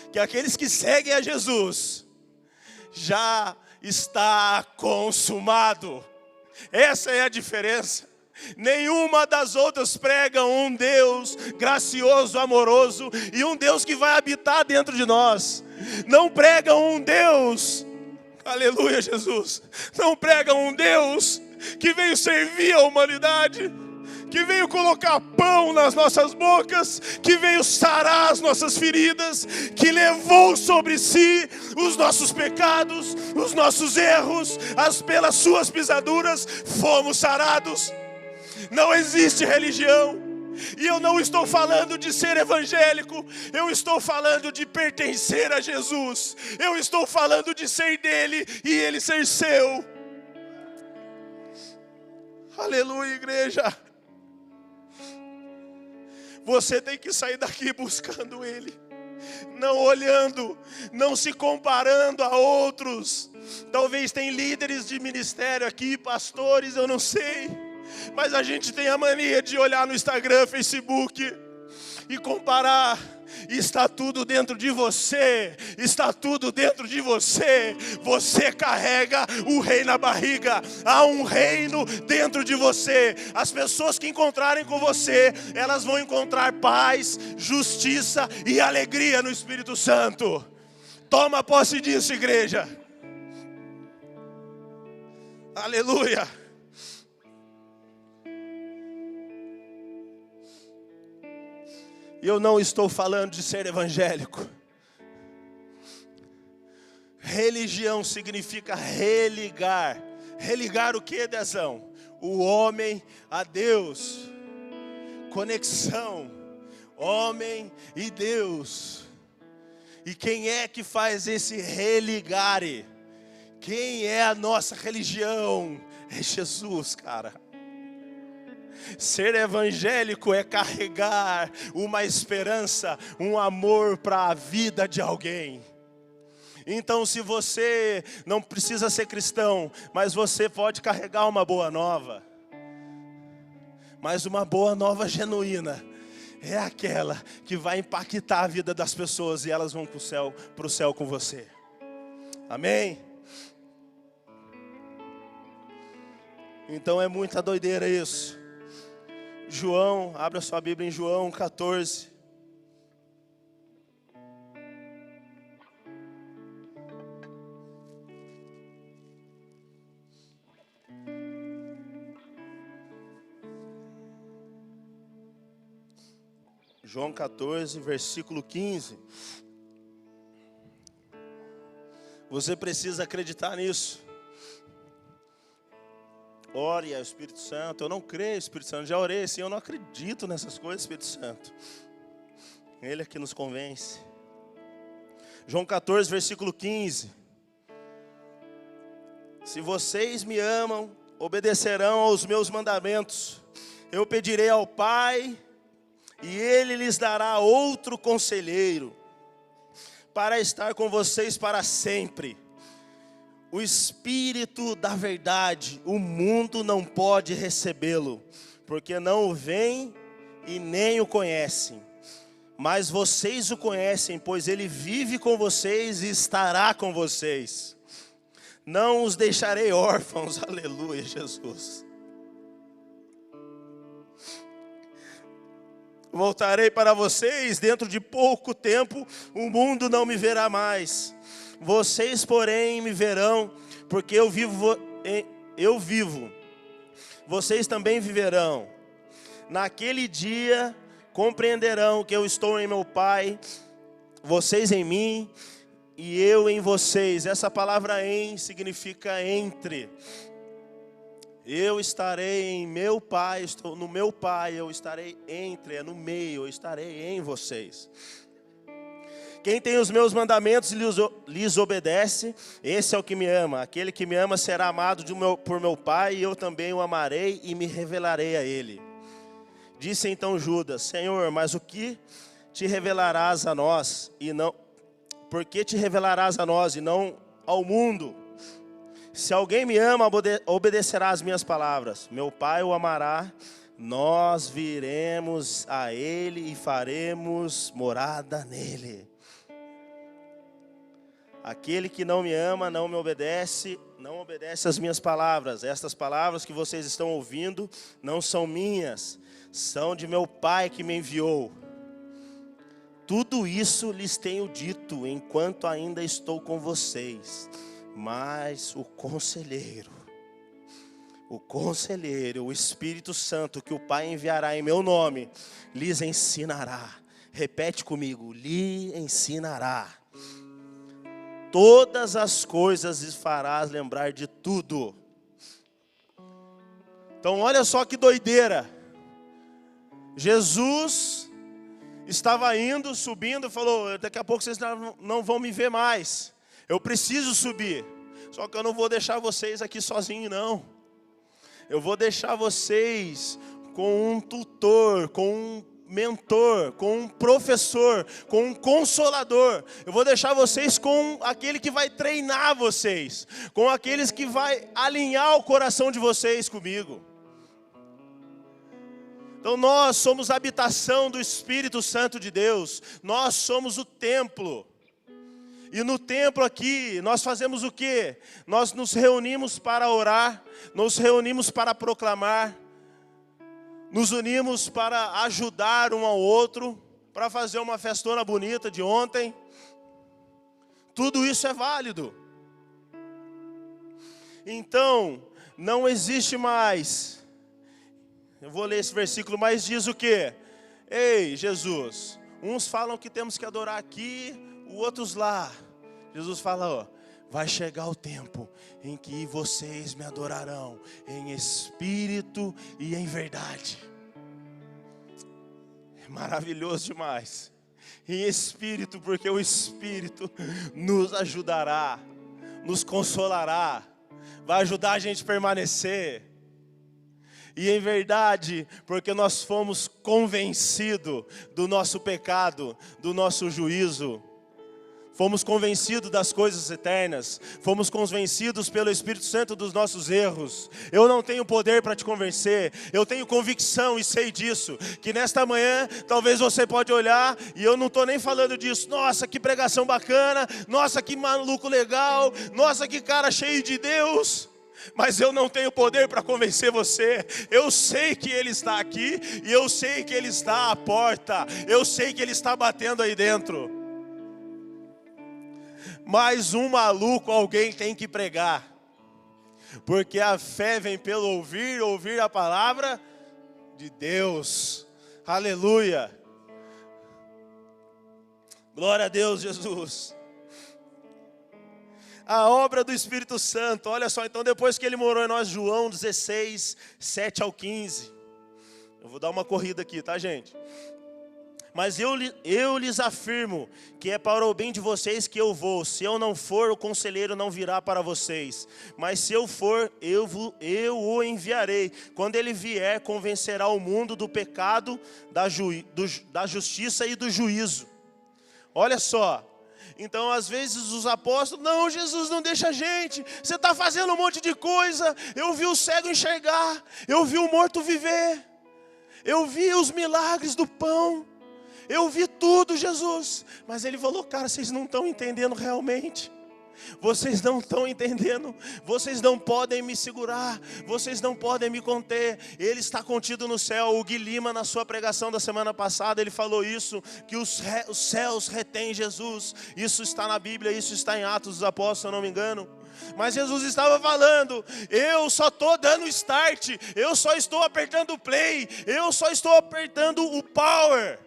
que aqueles que seguem a Jesus, já está consumado. Essa é a diferença. Nenhuma das outras pregam um Deus gracioso, amoroso, e um Deus que vai habitar dentro de nós. Não pregam um Deus, aleluia Jesus, não pregam um Deus que veio servir a humanidade, que veio colocar pão nas nossas bocas, que veio sarar as nossas feridas, que levou sobre si os nossos pecados, os nossos erros, pelas suas pisaduras fomos sarados. Não existe religião, e eu não estou falando de ser evangélico, eu estou falando de pertencer a Jesus, eu estou falando de ser dele e ele ser seu. Aleluia, igreja. Você tem que sair daqui buscando ele, não olhando, não se comparando a outros. Talvez tem líderes de ministério aqui, pastores, eu não sei, mas a gente tem a mania de olhar no Instagram, Facebook e comparar. Está tudo dentro de você, está tudo dentro de você. Você carrega o rei na barriga, há um reino dentro de você. As pessoas que encontrarem com você, elas vão encontrar paz, justiça e alegria no Espírito Santo. Toma posse disso, igreja. Aleluia. E eu não estou falando de ser evangélico. Religião significa religar. Religar o que, Dezão? O homem a Deus. Conexão. Homem e Deus. E quem é que faz esse religare? Quem é a nossa religião? É Jesus, cara. Ser evangélico é carregar uma esperança, um amor para a vida de alguém. Então, se você não precisa ser cristão, mas você pode carregar uma boa nova. Mas uma boa nova genuína é aquela que vai impactar a vida das pessoas e elas vão para o céu com você. Amém? Então é muita doideira isso. João, abra sua Bíblia em João 14. João 14, versículo 15. Você precisa acreditar nisso. Ore ao Espírito Santo. Eu não creio, Espírito Santo. Já orei assim, eu não acredito nessas coisas, Espírito Santo. Ele é que nos convence. João 14, versículo 15. Se vocês me amam, obedecerão aos meus mandamentos. Eu pedirei ao Pai, e Ele lhes dará outro conselheiro, para estar com vocês para sempre. O Espírito da verdade, o mundo não pode recebê-lo, porque não o veem e nem o conhecem. Mas vocês o conhecem, pois Ele vive com vocês e estará com vocês. Não os deixarei órfãos, aleluia, Jesus. Voltarei para vocês dentro de pouco tempo, o mundo não me verá mais. Vocês, porém, me verão, porque eu vivo. Vocês também viverão. Naquele dia compreenderão que eu estou em meu Pai, vocês em mim e eu em vocês. Essa palavra "em" significa entre. Eu estarei em meu Pai, estou no meu Pai, eu estarei entre, é no meio, eu estarei em vocês. Quem tem os meus mandamentos e lhes obedece, esse é o que me ama. Aquele que me ama será amado por meu Pai, e eu também o amarei e me revelarei a ele. Disse então Judas: Senhor, mas o que te revelarás a nós e não? Por que te revelarás a nós e não ao mundo? Se alguém me ama, obedecerá às minhas palavras. Meu Pai o amará, nós viremos a ele e faremos morada nele. Aquele que não me ama, não obedece às minhas palavras. Estas palavras que vocês estão ouvindo não são minhas, são de meu Pai que me enviou. Tudo isso lhes tenho dito enquanto ainda estou com vocês. Mas o Conselheiro, o Conselheiro, o Espírito Santo, que o Pai enviará em meu nome, lhes ensinará. Repete comigo, lhe ensinará. Todas as coisas lhes farás lembrar de tudo. Então olha só que doideira. Jesus estava indo, subindo, falou, daqui a pouco vocês não vão me ver mais. Eu preciso subir. Só que eu não vou deixar vocês aqui sozinhos, não. Eu vou deixar vocês com um tutor, com um mentor, com um professor, com um consolador. Eu vou deixar vocês com aquele que vai treinar vocês, com aqueles que vai alinhar o coração de vocês comigo. Então nós somos a habitação do Espírito Santo de Deus. Nós somos o templo. E no templo aqui, nós fazemos o quê? Nós nos reunimos para orar, nos reunimos para proclamar, nos unimos para ajudar um ao outro, para fazer uma festona bonita de ontem. Tudo isso é válido. Então, não existe mais. Eu vou ler esse versículo, mas diz o quê? Ei, Jesus, uns falam que temos que adorar aqui, outros lá. Jesus fala, ó, vai chegar o tempo em que vocês me adorarão em espírito e em verdade. É maravilhoso demais. Em espírito, porque o Espírito nos ajudará, nos consolará, vai ajudar a gente a permanecer. E em verdade, porque nós fomos convencidos do nosso pecado, do nosso juízo. Fomos convencidos das coisas eternas. Fomos convencidos pelo Espírito Santo dos nossos erros. Eu não tenho poder para te convencer. Eu tenho convicção e sei disso. Que nesta manhã, talvez você pode olhar, e eu não estou nem falando disso. Nossa, que pregação bacana. Nossa, que maluco legal. Nossa, que cara cheio de Deus. Mas eu não tenho poder para convencer você. Eu sei que Ele está aqui. E eu sei que Ele está à porta. Eu sei que Ele está batendo aí dentro. Mais um maluco alguém tem que pregar. Porque a fé vem pelo ouvir, ouvir a palavra de Deus. Aleluia. Glória a Deus, Jesus. A obra do Espírito Santo, olha só, então depois que ele morou em nós, João 16, 7 ao 15. Eu vou dar uma corrida aqui, tá, gente? Mas eu lhes afirmo que é para o bem de vocês que eu vou. Se eu não for, o conselheiro não virá para vocês. Mas se eu for, eu o enviarei. Quando ele vier, convencerá o mundo do pecado, da justiça e do juízo. Olha só. Então, às vezes, os apóstolos, não, Jesus não deixa a gente, você está fazendo um monte de coisa, eu vi o cego enxergar, eu vi o morto viver, eu vi os milagres do pão, eu vi tudo, Jesus. Mas ele falou, cara, vocês não estão entendendo realmente. Vocês não estão entendendo, vocês não podem me segurar, vocês não podem me conter. Ele está contido no céu. O Gui Lima, na sua pregação da semana passada, ele falou isso, que os céus retêm Jesus. Isso está na Bíblia, isso está em Atos dos Apóstolos, se eu não me engano. Mas Jesus estava falando, eu só estou dando start, eu só estou apertando o play, eu só estou apertando o power.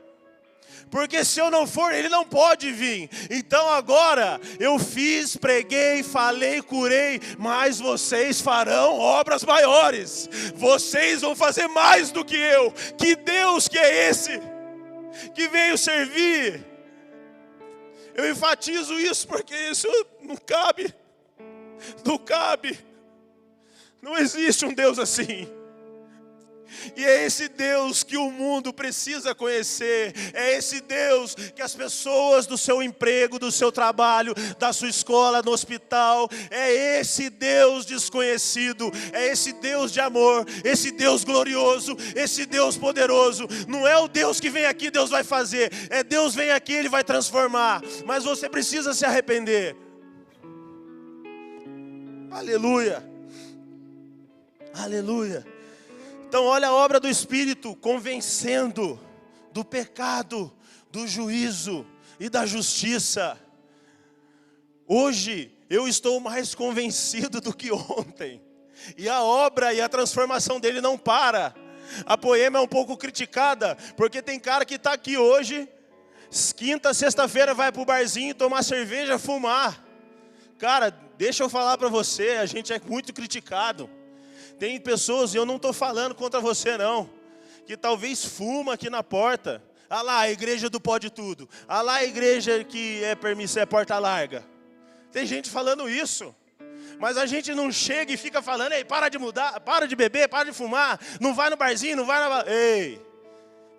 Porque se eu não for, ele não pode vir. Então agora, eu fiz, preguei, falei, curei, mas vocês farão obras maiores. Vocês vão fazer mais do que eu. Que Deus que é esse, que veio servir. Eu enfatizo isso porque isso não cabe. Não cabe. Não existe um Deus assim. E é esse Deus que o mundo precisa conhecer. É esse Deus que as pessoas do seu emprego, do seu trabalho, da sua escola, no hospital, é esse Deus desconhecido. É esse Deus de amor, esse Deus glorioso, esse Deus poderoso. Não é o Deus que vem aqui, Deus vai fazer. É Deus vem aqui, Ele vai transformar. Mas você precisa se arrepender. Aleluia. Aleluia. Então olha a obra do Espírito, convencendo do pecado, do juízo e da justiça. Hoje eu estou mais convencido do que ontem. E a obra e a transformação dele não para. A Poema é um pouco criticada, porque tem cara que está aqui hoje, quinta, sexta-feira vai para o barzinho tomar cerveja, fumar. Cara, deixa eu falar para você, a gente é muito criticado. Tem pessoas, e eu não estou falando contra você não, que talvez fuma aqui na porta. Ah lá, a igreja do pode tudo. Ah lá, a igreja que é permissão, é porta larga. Tem gente falando isso. Mas a gente não chega e fica falando, ei, para de mudar, para de beber, para de fumar, não vai no barzinho, não vai na...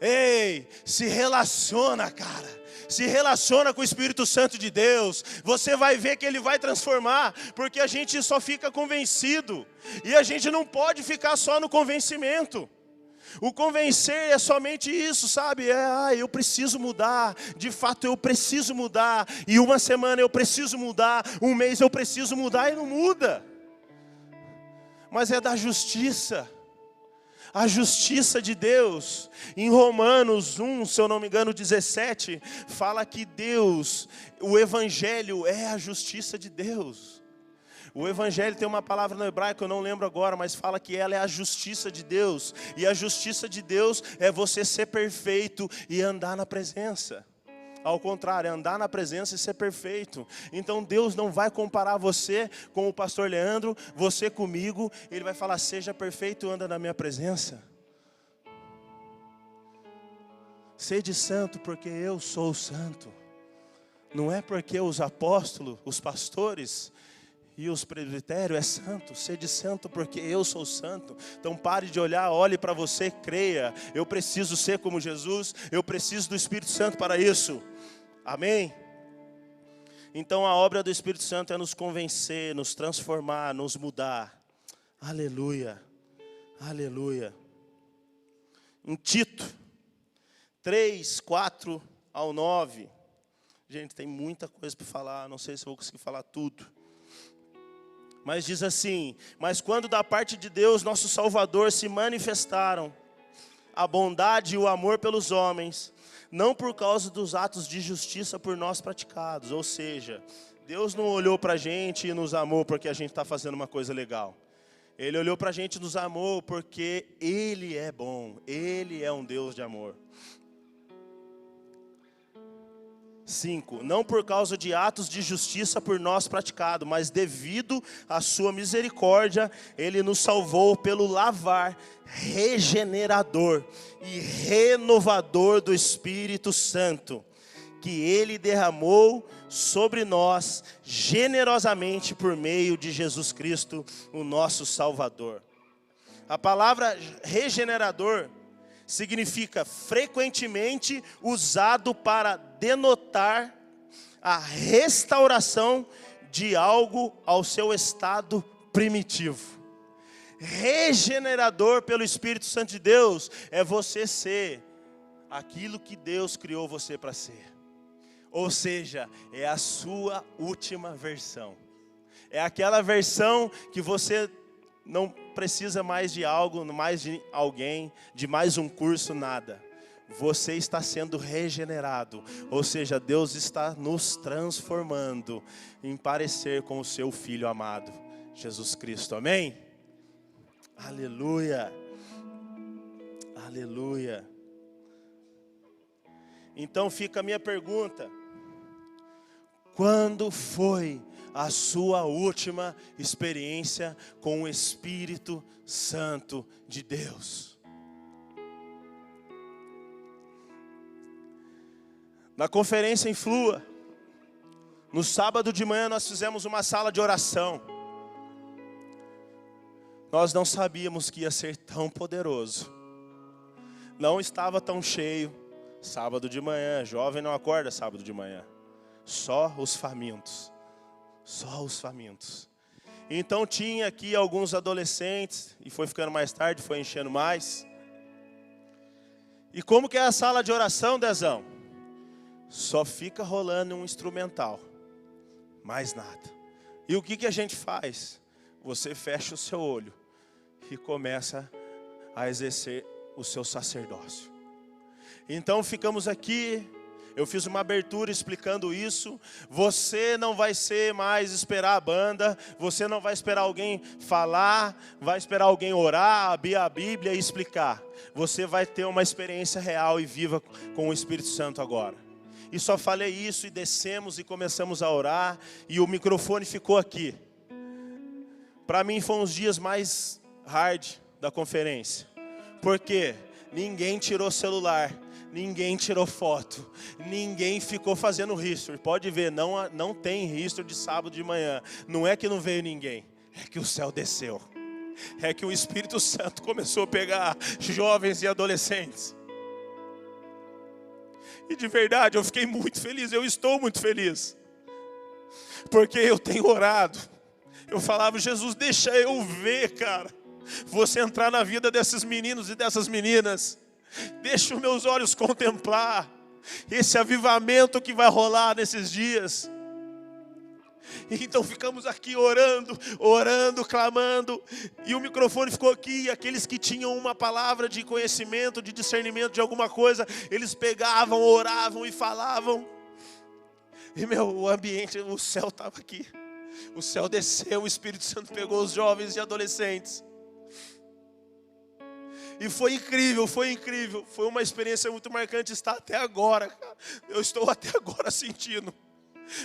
Ei, se relaciona, cara. Se relaciona com o Espírito Santo de Deus. Você vai ver que Ele vai transformar, porque a gente só fica convencido. E a gente não pode ficar só no convencimento. O convencer é somente isso, sabe? Eu preciso mudar, de fato eu preciso mudar. E uma semana eu preciso mudar, um mês eu preciso mudar e não muda. Mas é da justiça. A justiça de Deus. Em Romanos 1, se eu não me engano, 17, fala que Deus, o Evangelho é a justiça de Deus. O Evangelho tem uma palavra no hebraico, eu não lembro agora, mas fala que ela é a justiça de Deus. E a justiça de Deus é você ser perfeito e andar na presença. Ao contrário, é andar na presença e ser perfeito. Então Deus não vai comparar você com o pastor Leandro, você comigo. Ele vai falar, seja perfeito, anda na minha presença. Sede santo porque eu sou santo. Não é porque os apóstolos, os pastores e os presbitérios é santo. Sede santo porque eu sou santo. Então pare de olhar, olhe para você, creia. Eu preciso ser como Jesus, eu preciso do Espírito Santo para isso. Amém? Então a obra do Espírito Santo é nos convencer, nos transformar, nos mudar. Aleluia, aleluia. Em Tito 3, 4 ao 9. Gente, tem muita coisa para falar, não sei se eu vou conseguir falar tudo. Mas diz assim, mas quando da parte de Deus, nosso Salvador, se manifestaram a bondade e o amor pelos homens, não por causa dos atos de justiça por nós praticados. Ou seja, Deus não olhou para a gente e nos amou porque a gente está fazendo uma coisa legal. Ele olhou para a gente e nos amou porque Ele é bom, Ele é um Deus de amor. 5. Não por causa de atos de justiça por nós praticado, mas devido à sua misericórdia, Ele nos salvou pelo lavar regenerador e renovador do Espírito Santo, que Ele derramou sobre nós generosamente por meio de Jesus Cristo, o nosso Salvador. A palavra regenerador significa frequentemente usado para denotar a restauração de algo ao seu estado primitivo. Regenerador pelo Espírito Santo de Deus é você ser aquilo que Deus criou você para ser. Ou seja, é a sua última versão. É aquela versão que você não precisa mais de algo, mais de alguém, de mais um curso, nada. Você está sendo regenerado. Ou seja, Deus está nos transformando em parecer com o seu Filho amado, Jesus Cristo. Amém? Aleluia. Aleluia. Então fica a minha pergunta. Quando foi a sua última experiência com o Espírito Santo de Deus? Na conferência em Flua, no sábado de manhã nós fizemos uma sala de oração. Nós não sabíamos que ia ser tão poderoso. Não estava tão cheio. Sábado de manhã, jovem não acorda sábado de manhã. Só os famintos. Só os famintos. Então tinha aqui alguns adolescentes, e foi ficando mais tarde, foi enchendo mais. E como que é a sala de oração, Dezão? Só fica rolando um instrumental. Mais nada. E o que a gente faz? Você fecha o seu olho e começa a exercer o seu sacerdócio. Então ficamos aqui, Eu fiz uma abertura explicando isso. Você não vai ser mais esperar a banda. Você não vai esperar alguém falar. Vai esperar alguém orar, abrir a Bíblia e explicar. Você vai ter uma experiência real e viva com o Espírito Santo agora. E só falei isso e descemos e começamos a orar. E o microfone ficou aqui. Para mim foi um dos dias mais hard da conferência. Porque ninguém tirou celular. Ninguém tirou foto, ninguém ficou fazendo history. Pode ver, não tem history de sábado de manhã. Não é que não veio ninguém, é que o céu desceu. É que o Espírito Santo começou a pegar jovens e adolescentes. E de verdade, eu fiquei muito feliz, eu estou muito feliz. Porque eu tenho orado. Eu falava, Jesus, deixa eu ver, cara. Você entrar na vida desses meninos e dessas meninas. Deixa os meus olhos contemplar esse avivamento que vai rolar nesses dias. Então ficamos aqui orando, clamando. E o microfone ficou aqui. E aqueles que tinham uma palavra de conhecimento, de discernimento de alguma coisa, eles pegavam, oravam e falavam. E o ambiente, o céu estava aqui. O céu desceu, o Espírito Santo pegou os jovens e adolescentes. E foi incrível, foi uma experiência muito marcante estar até agora, cara. Eu estou até agora sentindo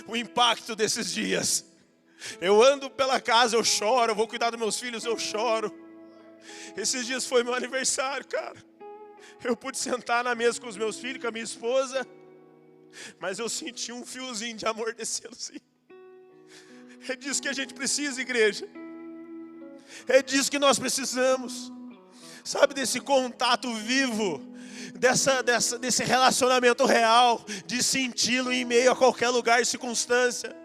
o impacto desses dias. Eu ando pela casa, eu choro, eu vou cuidar dos meus filhos, eu choro. Esses dias foi meu aniversário, cara. Eu pude sentar na mesa com os meus filhos, com a minha esposa, mas eu senti um fiozinho de amor descendo assim. É disso que a gente precisa, igreja. É disso que nós precisamos. Sabe, desse contato vivo, desse relacionamento real, de senti-lo em meio a qualquer lugar e circunstância.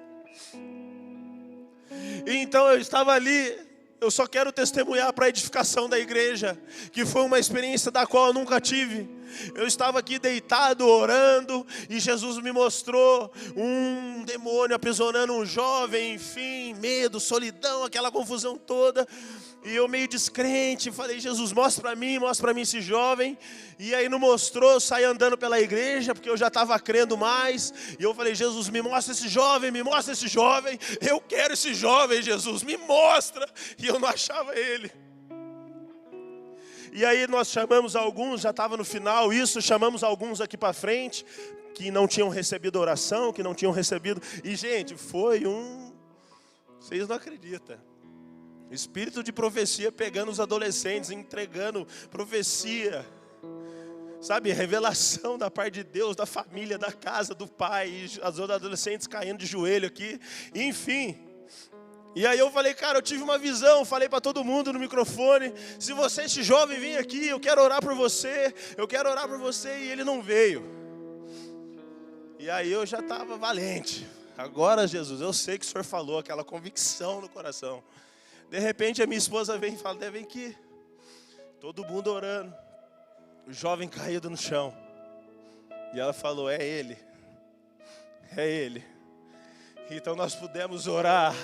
E então eu estava ali, eu só quero testemunhar para a edificação da igreja, que foi uma experiência da qual eu nunca tive. Eu estava aqui deitado, orando, e Jesus me mostrou um demônio aprisionando um jovem, enfim, medo, solidão, aquela confusão toda. E eu meio descrente, falei, Jesus, mostra para mim esse jovem. E aí não mostrou, eu saí andando pela igreja, porque eu já estava crendo mais. E eu falei, Jesus, me mostra esse jovem, eu quero esse jovem, Jesus, me mostra. E eu não achava ele. E aí nós chamamos alguns, já estava no final isso, chamamos alguns aqui para frente, que não tinham recebido oração, que não tinham recebido. E gente, foi vocês não acreditam. Espírito de profecia pegando os adolescentes, entregando profecia. Sabe, revelação da parte de Deus, da família, da casa, do pai. E as adolescentes caindo de joelho aqui. Enfim. E aí eu falei, cara, eu tive uma visão. Falei para todo mundo no microfone. Se você, esse jovem, vem aqui, eu quero orar por você. E ele não veio. E aí eu já estava valente. Agora, Jesus, eu sei que o Senhor falou, aquela convicção no coração. De repente a minha esposa vem e fala, vem aqui. Todo mundo orando. O jovem caído no chão. E ela falou, é ele. É ele. Então nós pudemos orar.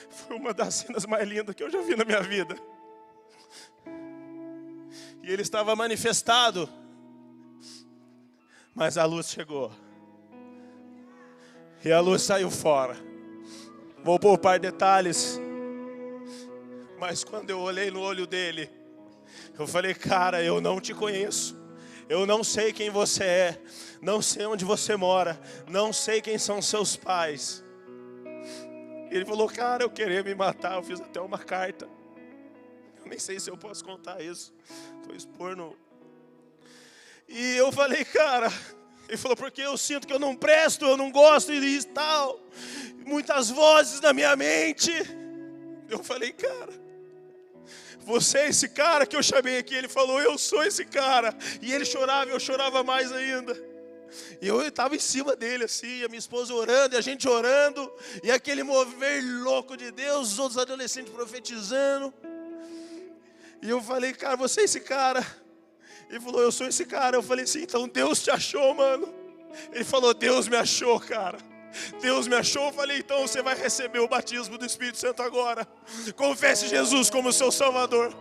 Foi uma das cenas mais lindas que eu já vi na minha vida. E ele estava manifestado. Mas a luz chegou. E a luz saiu fora. Vou poupar detalhes. Mas quando eu olhei no olho dele, eu falei, cara, eu não te conheço. Eu não sei quem você é. Não sei onde você mora. Não sei quem são seus pais. Ele falou, cara, eu queria me matar. Eu fiz até uma carta. Eu nem sei se eu posso contar isso. Estou expondo. E eu falei, cara... Ele falou, porque eu sinto que eu não presto, eu não gosto e tal. Muitas vozes na minha mente. Eu falei, cara, você é esse cara que eu chamei aqui. Ele falou, eu sou esse cara. E ele chorava, eu chorava mais ainda. E eu estava em cima dele assim, a minha esposa orando, e a gente orando. E aquele mover louco de Deus, os outros adolescentes profetizando. E eu falei, cara, você é esse cara. Ele falou, eu sou esse cara. Eu falei assim, então Deus te achou, mano. Ele falou, Deus me achou, cara. Deus me achou. Eu falei, então você vai receber o batismo do Espírito Santo agora. Confesse Jesus como seu Salvador.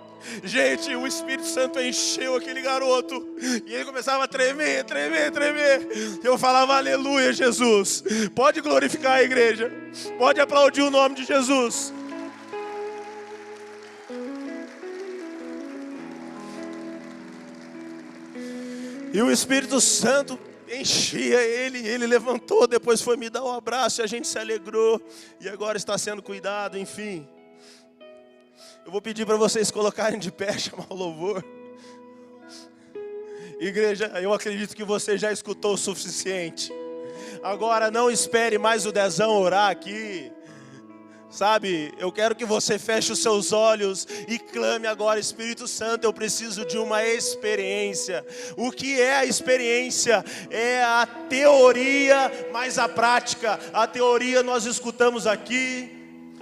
Gente, o Espírito Santo encheu aquele garoto. E ele começava a tremer. Eu falava, aleluia, Jesus. Pode glorificar a igreja. Pode aplaudir o nome de Jesus. E o Espírito Santo enchia ele levantou, depois foi me dar um abraço e a gente se alegrou. E agora está sendo cuidado, enfim. Eu vou pedir para vocês colocarem de pé, chamar o louvor. Igreja, eu acredito que você já escutou o suficiente. Agora não espere mais o Dezão orar aqui. Sabe, eu quero que você feche os seus olhos e clame agora, Espírito Santo, eu preciso de uma experiência. O que é a experiência? É a teoria mais a prática. A teoria nós escutamos aqui,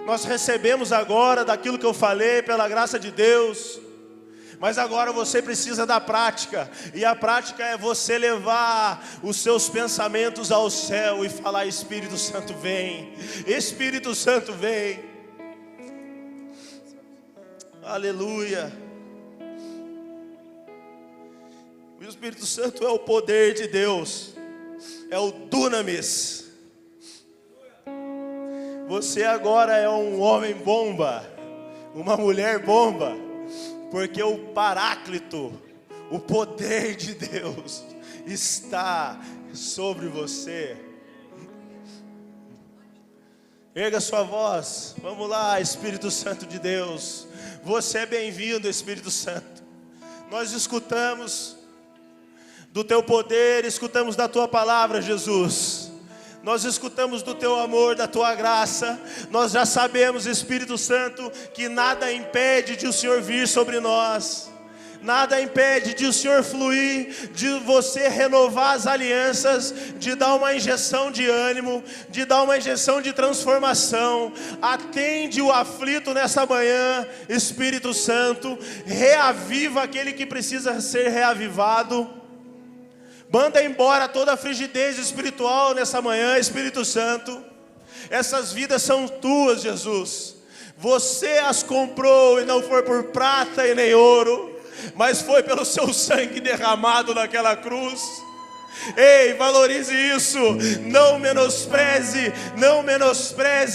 nós recebemos agora daquilo que eu falei, pela graça de Deus. Mas agora você precisa da prática. E a prática é você levar os seus pensamentos ao céu e falar, Espírito Santo vem. Espírito Santo vem. Aleluia. O Espírito Santo é o poder de Deus. É o dunamis. Você agora é um homem bomba. Uma mulher bomba. Porque o Paráclito, o poder de Deus, está sobre você. Erga sua voz, vamos lá, Espírito Santo de Deus. Você é bem-vindo, Espírito Santo. Nós escutamos do teu poder, escutamos da tua palavra, Jesus. Nós escutamos do teu amor, da tua graça. Nós já sabemos, Espírito Santo, que nada impede de o Senhor vir sobre nós. Nada impede de o Senhor fluir, de você renovar as alianças, de dar uma injeção de ânimo, de dar uma injeção de transformação. Atende o aflito nessa manhã, Espírito Santo. Reaviva aquele que precisa ser reavivado. Manda embora toda a frigidez espiritual nessa manhã, Espírito Santo. Essas vidas são tuas, Jesus. Você as comprou e não foi por prata e nem ouro, mas foi pelo seu sangue derramado naquela cruz. Ei, valorize isso. Não menospreze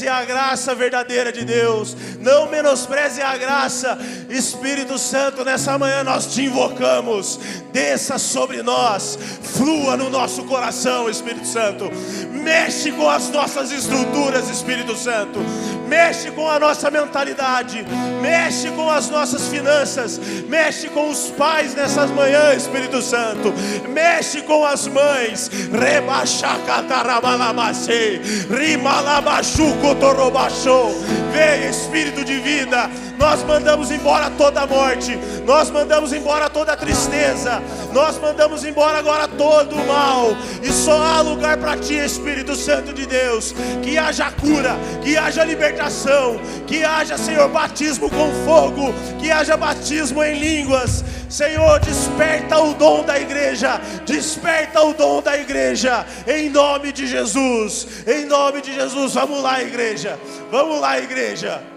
a graça verdadeira de Deus. Não menospreze a graça. Espírito Santo, nessa manhã nós te invocamos. Desça sobre nós, flua no nosso coração, Espírito Santo. Mexe com as nossas estruturas, Espírito Santo. Mexe com a nossa mentalidade. Mexe com as nossas finanças. Mexe com os pais nessas manhãs, Espírito Santo. Mexe com as mães. Vem, Espírito de vida. Nós mandamos embora toda a morte. Nós mandamos embora toda a tristeza. Nós mandamos embora agora todo o mal. E só há lugar para ti, Espírito Santo de Deus. Que haja cura, que haja libertação, que haja, Senhor, batismo com fogo, que haja batismo em línguas. Senhor, desperta o dom da igreja. Desperta o dom da igreja. Em nome de Jesus. Em nome de Jesus. Vamos lá, igreja. Vamos lá, igreja.